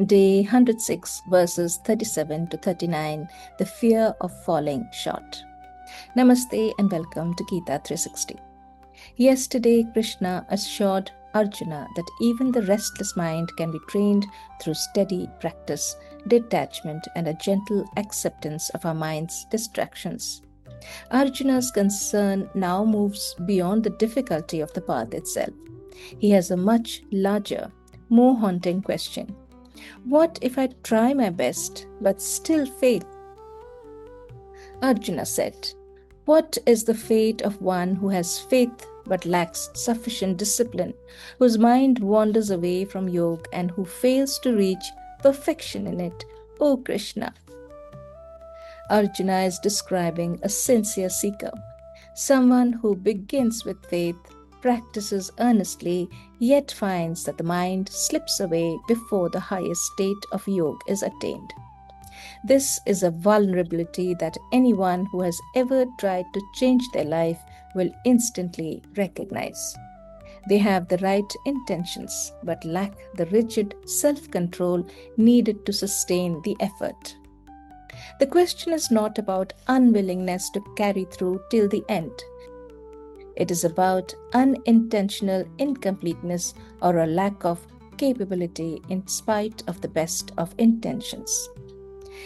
Day 106, verses 37 to 39, the fear of falling short. Namaste and welcome to Gita 360. Yesterday, Krishna assured Arjuna that even the restless mind can be trained through steady practice, detachment, and a gentle acceptance of our mind's distractions. Arjuna's concern now moves beyond the difficulty of the path itself. He has a much larger, more haunting question. What if I try my best but still fail? Arjuna said, what is the fate of one who has faith but lacks sufficient discipline, whose mind wanders away from yoga and who fails to reach perfection in it, O Krishna? Arjuna is describing a sincere seeker, someone who begins with faith, practices earnestly, yet finds that the mind slips away before the highest state of yoga is attained. This is a vulnerability that anyone who has ever tried to change their life will instantly recognize. They have the right intentions but lack the rigid self-control needed to sustain the effort. The question is not about unwillingness to carry through till the end. It is about unintentional incompleteness or a lack of capability in spite of the best of intentions.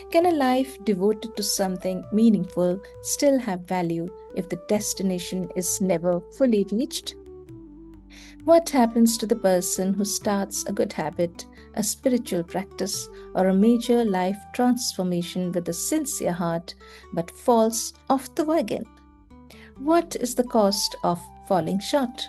Can a life devoted to something meaningful still have value if the destination is never fully reached? What happens to the person who starts a good habit, a spiritual practice, or a major life transformation with a sincere heart but falls off the wagon? What is the cost of falling short?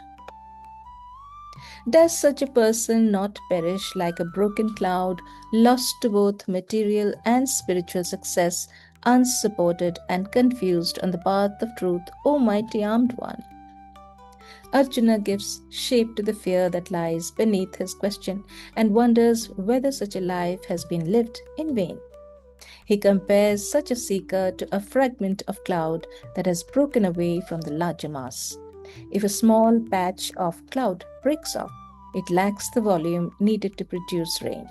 Does such a person not perish like a broken cloud, lost to both material and spiritual success, unsupported and confused on the path of truth, O mighty armed one? Arjuna gives shape to the fear that lies beneath his question and wonders whether such a life has been lived in vain. He compares such a seeker to a fragment of cloud that has broken away from the larger mass. If a small patch of cloud breaks off, it lacks the volume needed to produce rain,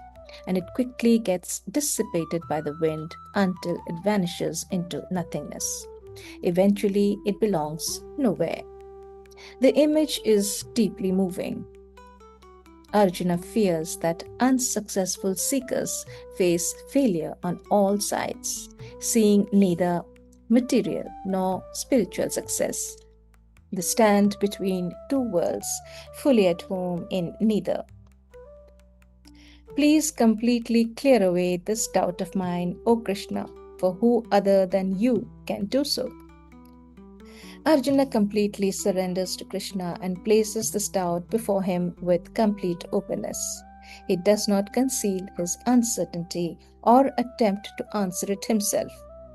and it quickly gets dissipated by the wind until it vanishes into nothingness. Eventually, it belongs nowhere. The image is deeply moving. Arjuna fears that unsuccessful seekers face failure on all sides, seeing neither material nor spiritual success. They stand between two worlds, fully at home in neither. Please completely clear away this doubt of mine, O Krishna, for who other than you can do so? Arjuna completely surrenders to Krishna and places this doubt before him with complete openness. He does not conceal his uncertainty or attempt to answer it himself.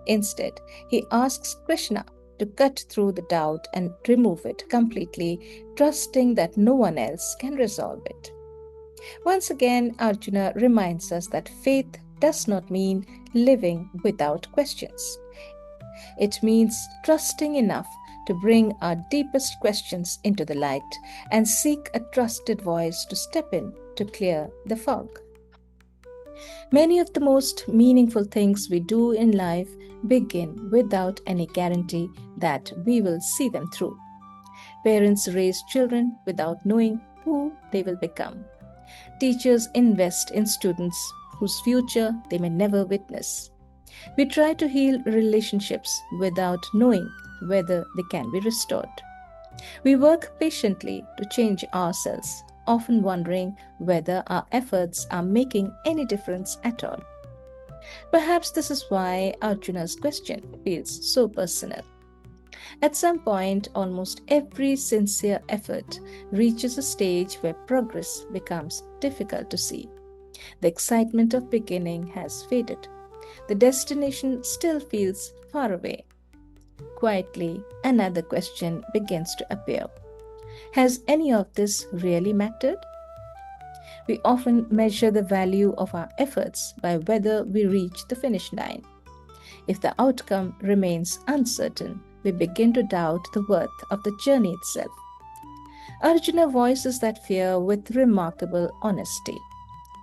Instead, he asks Krishna to cut through the doubt and remove it completely, trusting that no one else can resolve it. Once again, Arjuna reminds us that faith does not mean living without questions. It means trusting enough to bring our deepest questions into the light and seek a trusted voice to step in to clear the fog. Many of the most meaningful things we do in life begin without any guarantee that we will see them through. Parents raise children without knowing who they will become. Teachers invest in students whose future they may never witness. We try to heal relationships without knowing whether they can be restored. We work patiently to change ourselves, often wondering whether our efforts are making any difference at all. Perhaps this is why Arjuna's question feels so personal. At some point, almost every sincere effort reaches a stage where progress becomes difficult to see. The excitement of beginning has faded. The destination still feels far away. Quietly, another question begins to appear. Has any of this really mattered? We often measure the value of our efforts by whether we reach the finish line. If the outcome remains uncertain, we begin to doubt the worth of the journey itself. Arjuna voices that fear with remarkable honesty.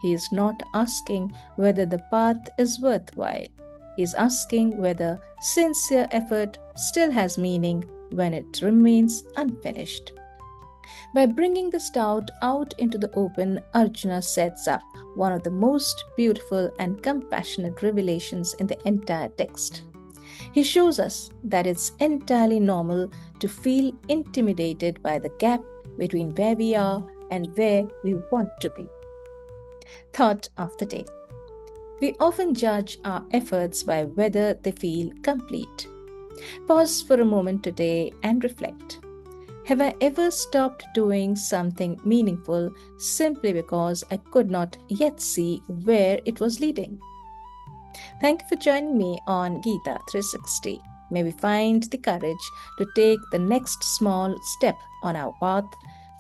He is not asking whether the path is worthwhile. He is asking whether sincere effort still has meaning when it remains unfinished. By bringing the stout out into the open, Arjuna sets up one of the most beautiful and compassionate revelations in the entire text. He shows us that it's entirely normal to feel intimidated by the gap between where we are and where we want to be. Thought of the day. We often judge our efforts by whether they feel complete. Pause for a moment today and reflect. Have I ever stopped doing something meaningful simply because I could not yet see where it was leading? Thank you for joining me on Geeta 360. May we find the courage to take the next small step on our path,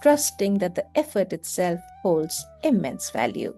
trusting that the effort itself holds immense value.